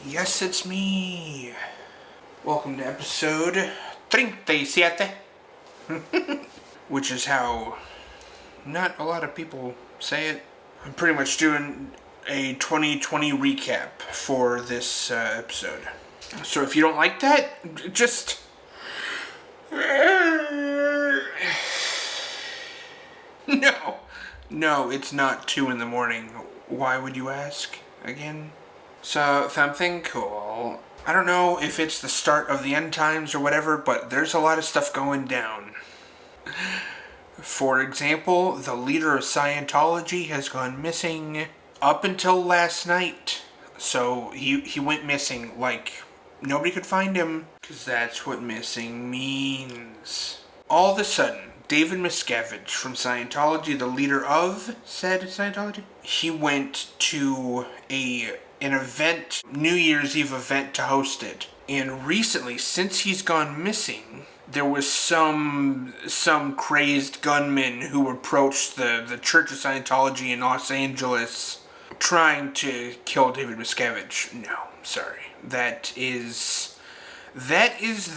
Yes, it's me. Welcome to episode 37, which is how not a lot of people say it. I'm pretty much doing a 2020 recap for this episode. So if you don't like that, just... No, it's not 2 in the morning. Why would you ask again? So, something cool. I don't know if it's the start of the end times or whatever, but there's a lot of stuff going down. For example, the leader of Scientology has gone missing up until last night. So, he went missing, like, nobody could find him, because that's what missing means. All of a sudden, David Miscavige from Scientology, the leader of said Scientology, he went to an event, New Year's Eve event, to host it. And recently, since he's gone missing, there was some crazed gunman who approached the Church of Scientology in Los Angeles trying to kill David Miscavige. No, sorry. That is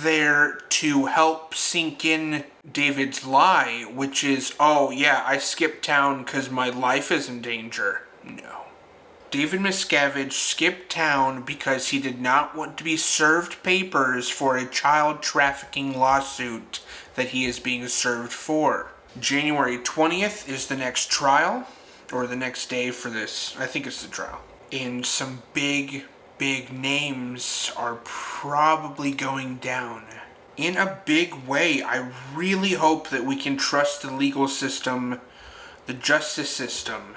there to help sink in David's lie, which is, oh yeah, I skipped town because my life is in danger. No. David Miscavige skipped town because he did not want to be served papers for a child trafficking lawsuit that he is being served for. January 20th is the next trial, or the next day for this. I think it's the trial. And some big names are probably going down. In a big way, I really hope that we can trust the legal system, the justice system,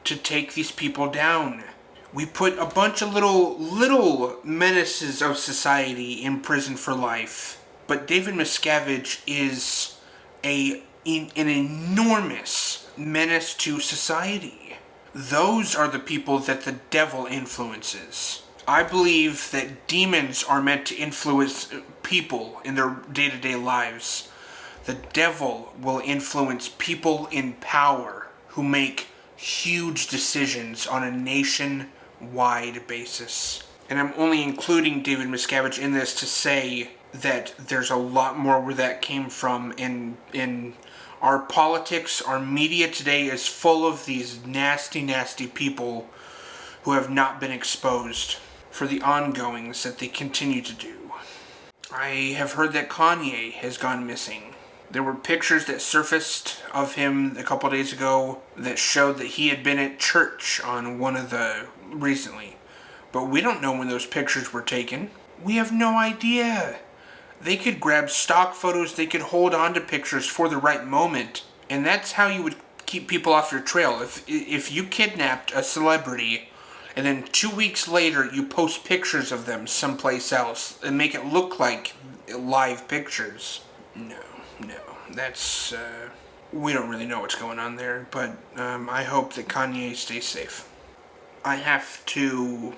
to take these people down. We put a bunch of little menaces of society in prison for life, but David Miscavige is an enormous menace to society. Those are the people that the devil influences. I believe that demons are meant to influence people in their day-to-day lives. The devil will influence people in power who make huge decisions on a nationwide basis. And I'm only including David Miscavige in this to say that there's a lot more where that came from in our politics. Our media today is full of these nasty people who have not been exposed for the ongoings that they continue to do. I have heard that Kanye has gone missing. There were pictures that surfaced of him a couple days ago that showed that he had been at church on recently. But we don't know when those pictures were taken. We have no idea. They could grab stock photos, they could hold on to pictures for the right moment. And that's how you would keep people off your trail. If you kidnapped a celebrity and then 2 weeks later you post pictures of them someplace else and make it look like live pictures. No. That's, we don't really know what's going on there, but I hope that Kanye stays safe. I have to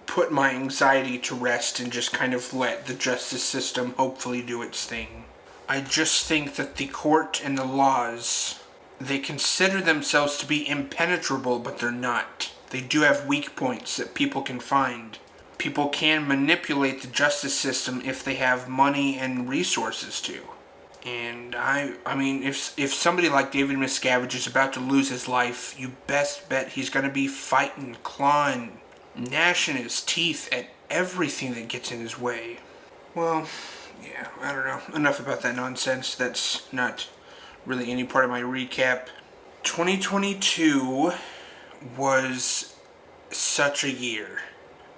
put my anxiety to rest and just kind of let the justice system hopefully do its thing. I just think that the court and the laws, they consider themselves to be impenetrable, but they're not. They do have weak points that people can find. People can manipulate the justice system if they have money and resources to. And I mean, if somebody like David Miscavige is about to lose his life, you best bet he's going to be fighting, clawing, gnashing his teeth at everything that gets in his way. Well, yeah, I don't know. Enough about that nonsense. That's not really any part of my recap. 2022 was such a year.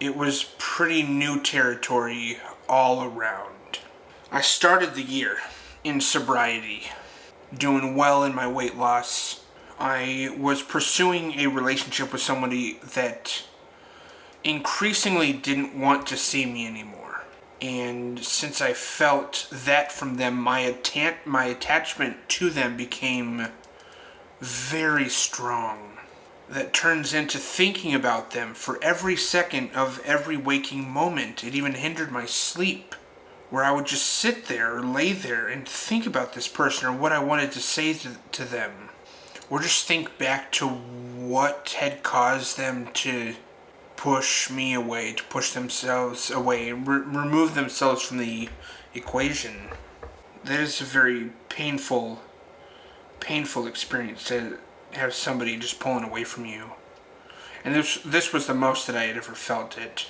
It was pretty new territory all around. I started the year in sobriety, doing well in my weight loss. I was pursuing a relationship with somebody that increasingly didn't want to see me anymore. And since I felt that from them, my attachment to them became very strong. That turns into thinking about them for every second of every waking moment. It even hindered my sleep, where I would just sit there or lay there and think about this person or what I wanted to say to them. Or just think back to what had caused them to push me away, to push themselves away, and remove themselves from the equation. That is a very painful experience, to have somebody just pulling away from you. And this was the most that I had ever felt it.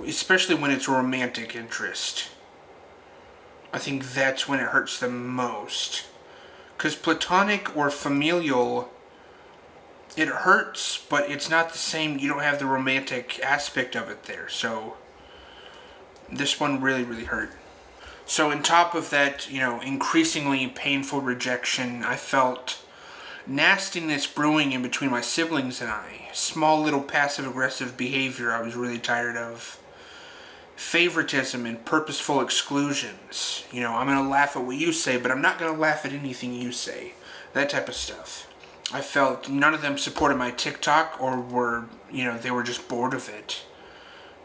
Especially when it's a romantic interest. I think that's when it hurts the most. Because platonic or familial, it hurts, but it's not the same. You don't have the romantic aspect of it there. So this one really, really hurt. So on top of that, increasingly painful rejection, I felt nastiness brewing in between my siblings and I. Small little passive-aggressive behavior I was really tired of. Favoritism and purposeful exclusions. I'm going to laugh at what you say, but I'm not going to laugh at anything you say. That type of stuff. I felt none of them supported my TikTok, or were, they were just bored of it.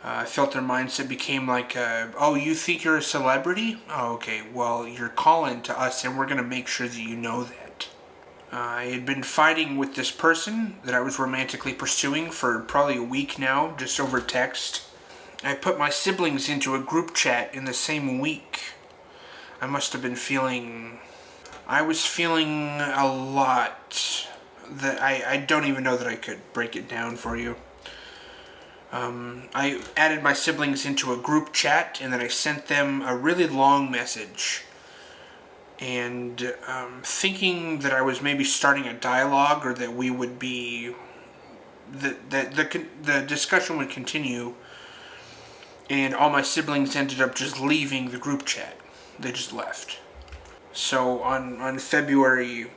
I felt their mindset became like, oh, you think you're a celebrity? Oh, okay, well, you're Collin to us, and we're going to make sure that you know that. I had been fighting with this person that I was romantically pursuing for probably a week now, just over text. I put my siblings into a group chat in the same week. I was feeling a lot that I don't even know that I could break it down for you. I added my siblings into a group chat, and then I sent them a really long message. And thinking that I was maybe starting a dialogue, or that we would be, that the discussion would continue, and all my siblings ended up just leaving the group chat. They just left. So on February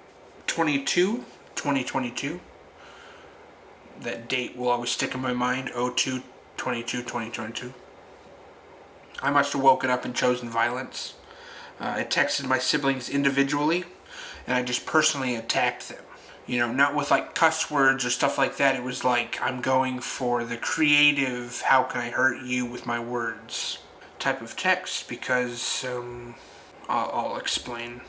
22, 2022, that date will always stick in my mind, 02/22/2022, I must have woken up and chosen violence. I texted my siblings individually, and I just personally attacked them. Not with like cuss words or stuff like that. It was like, I'm going for the creative, how can I hurt you with my words type of text, because I'll explain.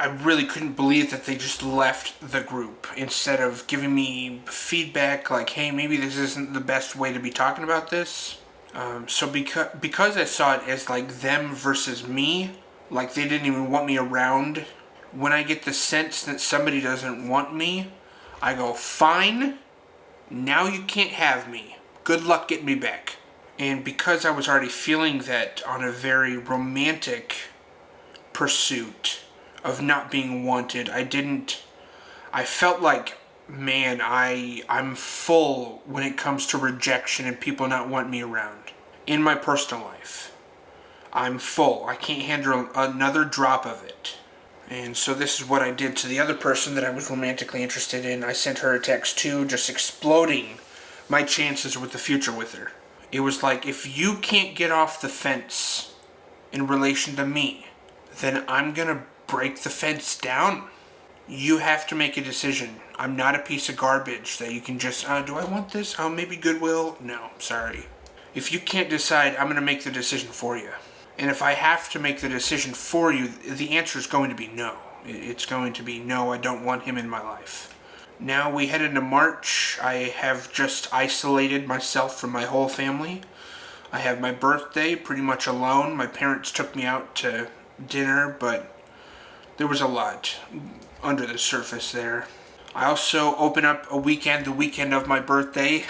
I really couldn't believe that they just left the group instead of giving me feedback like, hey, maybe this isn't the best way to be talking about this. So because I saw it as like them versus me, like they didn't even want me around, when I get the sense that somebody doesn't want me, I go, fine, now you can't have me. Good luck getting me back. And because I was already feeling that on a very romantic pursuit of not being wanted, I felt like, man, I'm full when it comes to rejection and people not wanting me around. In my personal life, I'm full. I can't handle another drop of it. And so this is what I did to the other person that I was romantically interested in. I sent her a text too, just exploding my chances with the future with her. It was like, if you can't get off the fence in relation to me, then I'm going to break the fence down. You have to make a decision. I'm not a piece of garbage that you can just, do I want this? Oh, maybe Goodwill? No, sorry. If you can't decide, I'm going to make the decision for you. And if I have to make the decision for you, the answer is going to be no. It's going to be no, I don't want him in my life. Now we head into March. I have just isolated myself from my whole family. I have my birthday pretty much alone. My parents took me out to dinner, but there was a lot under the surface there. I also open up the weekend of my birthday.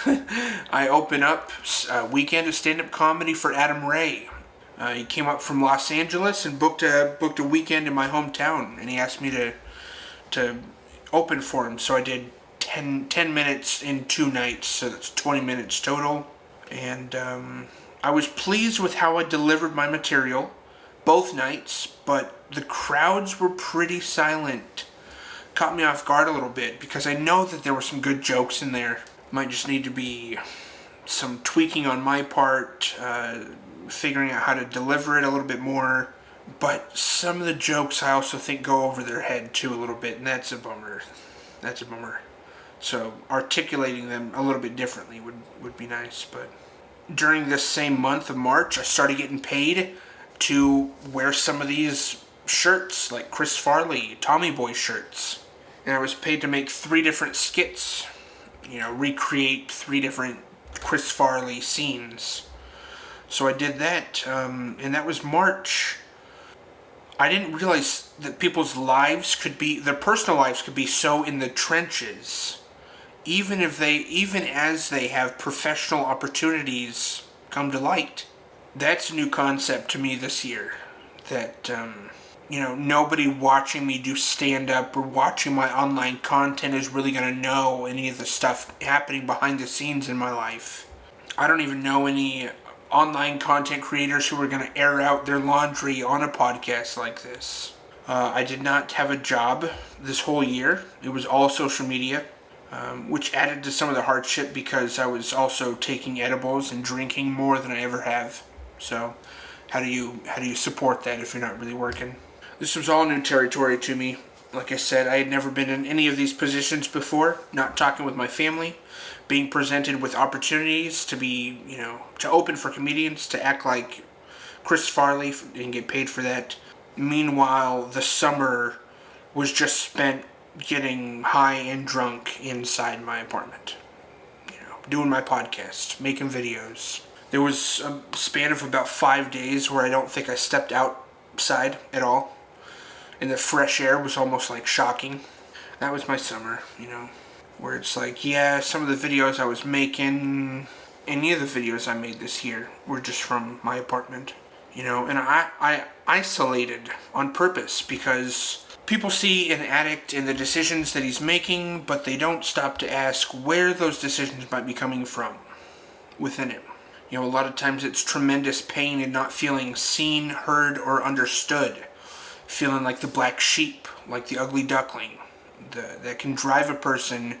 I open up a weekend of stand-up comedy for Adam Ray. He came up from Los Angeles and booked a weekend in my hometown, and he asked me to open for him. So I did 10 minutes in 2 nights, so that's 20 minutes total. And I was pleased with how I delivered my material both nights, but the crowds were pretty silent. Caught me off guard a little bit, because I know that there were some good jokes in there. Might just need to be some tweaking on my part, figuring out how to deliver it a little bit more. But some of the jokes I also think go over their head too a little bit, and that's a bummer. So articulating them a little bit differently would be nice. But during this same month of March, I started getting paid to wear some of these shirts, like Chris Farley, Tommy Boy shirts. And I was paid to make 3 different skits recreate 3 different Chris Farley scenes. So I did that, and that was March. I didn't realize that their personal lives could be so in the trenches, even as they have professional opportunities come to light. That's a new concept to me this year. That, nobody watching me do stand-up or watching my online content is really going to know any of the stuff happening behind the scenes in my life. I don't even know any online content creators who are going to air out their laundry on a podcast like this. I did not have a job this whole year. It was all social media, which added to some of the hardship because I was also taking edibles and drinking more than I ever have. So how do you support that if you're not really working? This was all new territory to me. Like I said, I had never been in any of these positions before, not talking with my family, being presented with opportunities to be, to open for comedians, to act like Chris Farley and get paid for that. Meanwhile, the summer was just spent getting high and drunk inside my apartment. Doing my podcast, making videos. There was a span of about 5 days where I don't think I stepped outside at all. And the fresh air was almost like shocking. That was my summer, where it's like, yeah, some of the videos I was making, any of the videos I made this year were just from my apartment, and I isolated on purpose because people see an addict and the decisions that he's making, but they don't stop to ask where those decisions might be coming from within him. A lot of times it's tremendous pain in not feeling seen, heard, or understood. Feeling like the black sheep, like the ugly duckling, that can drive a person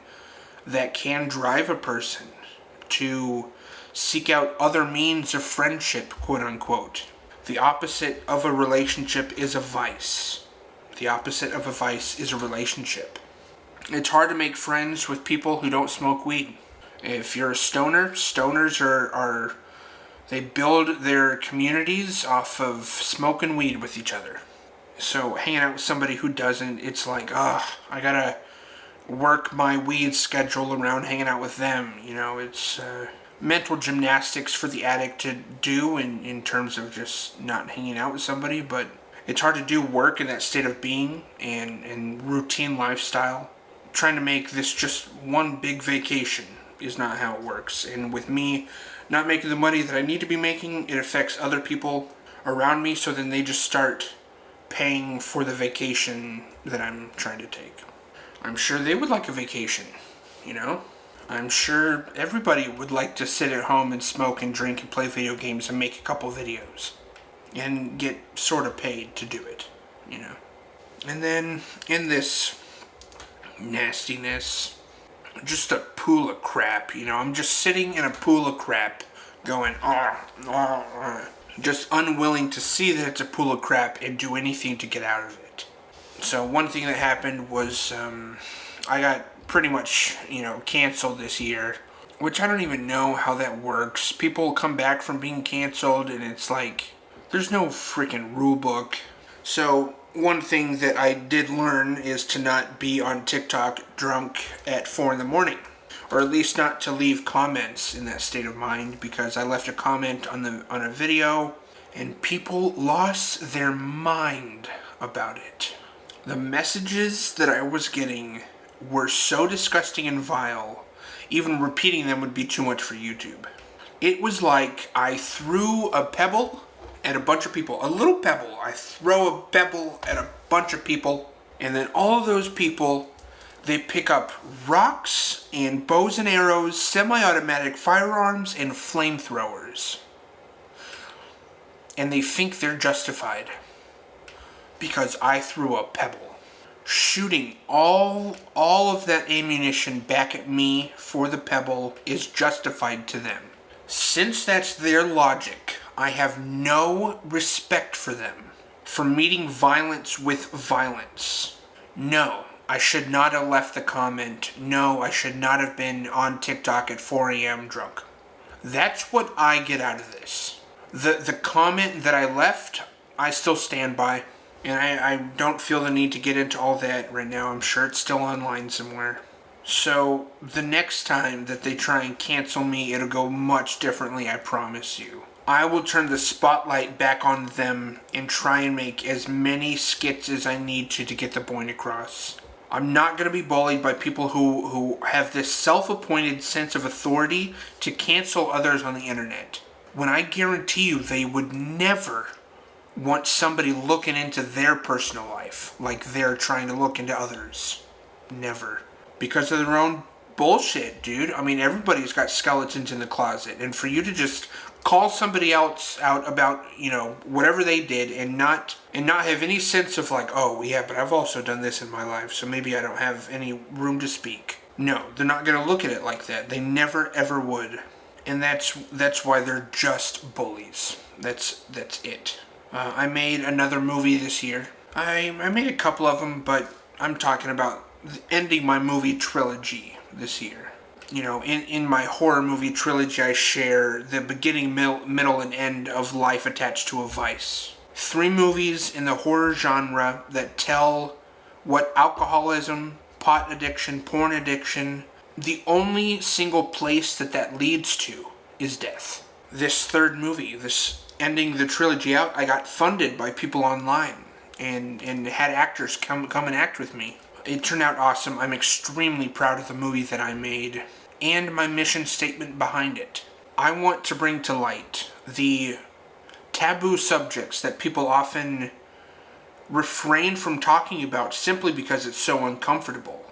to seek out other means of friendship, quote unquote. The opposite of a relationship is a vice. The opposite of a vice is a relationship. It's hard to make friends with people who don't smoke weed. If you're a stoner, stoners are they build their communities off of smoking weed with each other. So hanging out with somebody who doesn't, it's like, I gotta work my weed schedule around hanging out with them. It's mental gymnastics for the addict to do in terms of just not hanging out with somebody, but it's hard to do work in that state of being and routine lifestyle. Trying to make this just one big vacation is not how it works. And with me not making the money that I need to be making, it affects other people around me, so then they just start paying for the vacation that I'm trying to take. I'm sure they would like a vacation, I'm sure everybody would like to sit at home and smoke and drink and play video games and make a couple videos and get sort of paid to do it, And then in this nastiness, just a pool of crap, I'm just sitting in a pool of crap going, just unwilling to see that it's a pool of crap and do anything to get out of it. So one thing that happened was I got pretty much, canceled this year, which I don't even know how that works. People come back from being canceled and it's like, there's no freaking rule book. So one thing that I did learn is to not be on TikTok drunk at 4 a.m. Or at least not to leave comments in that state of mind, because I left a comment on a video and people lost their mind about it. The messages that I was getting were so disgusting and vile, even repeating them would be too much for YouTube. It was like I threw a pebble at a bunch of people. A little pebble. I throw a pebble at a bunch of people, and then all of those people, they pick up rocks and bows and arrows, semi-automatic firearms, and flamethrowers. And they think they're justified because I threw a pebble. Shooting all of that ammunition back at me for the pebble is justified to them. Since that's their logic, I have no respect for them for meeting violence with violence. No, I should not have left the comment. No, I should not have been on TikTok at 4 a.m. drunk. That's what I get out of this. The comment that I left, I still stand by. And I don't feel the need to get into all that right now. I'm sure it's still online somewhere. So the next time that they try and cancel me, it'll go much differently, I promise you. I will turn the spotlight back on them and try and make as many skits as I need to get the point across. I'm not going to be bullied by people who have this self-appointed sense of authority to cancel others on the internet, when I guarantee you they would never want somebody looking into their personal life like they're trying to look into others. Never. Because of their own bullshit, dude. I mean, everybody's got skeletons in the closet, and for you to just call somebody else out about, whatever they did and not have any sense of like, oh yeah, but I've also done this in my life, so maybe I don't have any room to speak. No, they're not going to look at it like that. They never ever would. And that's why they're just bullies. That's it. I made another movie this year. I made a couple of them, but I'm talking about ending my movie trilogy this year. In my horror movie trilogy, I share the beginning, middle, and end of life attached to a vice. 3 movies in the horror genre that tell what alcoholism, pot addiction, porn addiction, the only single place that leads to is death. This third movie, this ending the trilogy out, I got funded by people online and had actors come and act with me. It turned out awesome. I'm extremely proud of the movie that I made and my mission statement behind it. I want to bring to light the taboo subjects that people often refrain from talking about simply because it's so uncomfortable.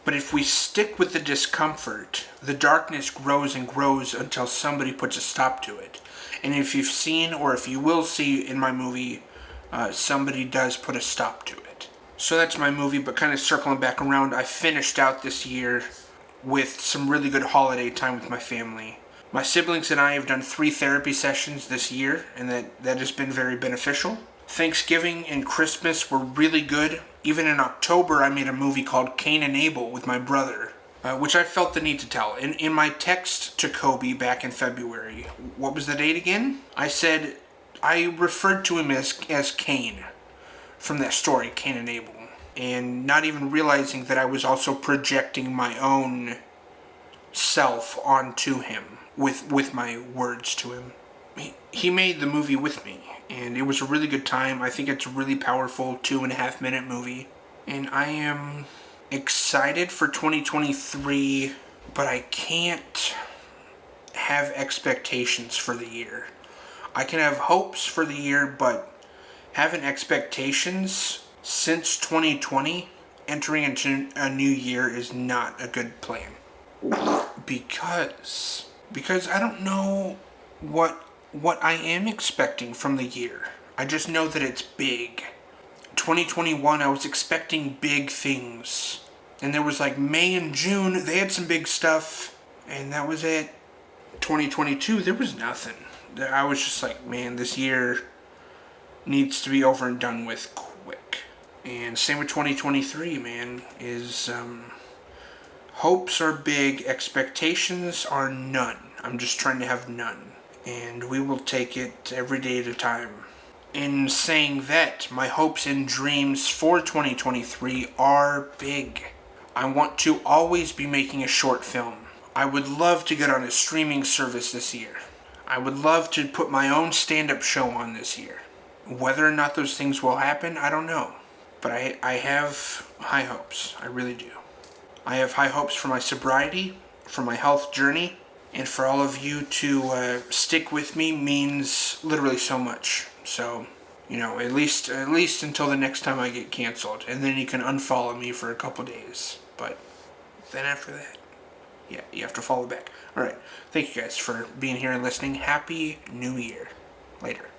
But if we stick with the discomfort, the darkness grows and grows until somebody puts a stop to it. And if you've seen, or if you will see in my movie, somebody does put a stop to it. So that's my movie, but kind of circling back around, I finished out this year with some really good holiday time with my family. My siblings and I have done 3 therapy sessions this year, and that has been very beneficial. Thanksgiving and Christmas were really good. Even in October, I made a movie called Cain and Abel with my brother, which I felt the need to tell. In my text to Kobe back in February, what was the date again? I referred to him as Cain from that story, Cain and Abel, and not even realizing that I was also projecting my own self onto him with my words to him. He made the movie with me, and it was a really good time. I think it's a really powerful 2.5-minute movie, and I am excited for 2023, but I can't have expectations for the year. I can have hopes for the year, but having expectations since 2020, entering into a new year is not a good plan. Because I don't know what I am expecting from the year. I just know that it's big. 2021, I was expecting big things. And there was like May and June, they had some big stuff, and that was it. 2022, there was nothing. I was just like, man, this year needs to be over and done with quick. And same with 2023, man, is hopes are big, expectations are none. I'm just trying to have none. And we will take it every day at a time. In saying that, my hopes and dreams for 2023 are big. I want to always be making a short film. I would love to get on a streaming service this year. I would love to put my own stand-up show on this year. Whether or not those things will happen, I don't know. But I have high hopes. I really do. I have high hopes for my sobriety, for my health journey, and for all of you to stick with me means literally so much. So, at least until the next time I get canceled, and then you can unfollow me for a couple days. But then after that, yeah, you have to follow back. All right. Thank you guys for being here and listening. Happy New Year. Later.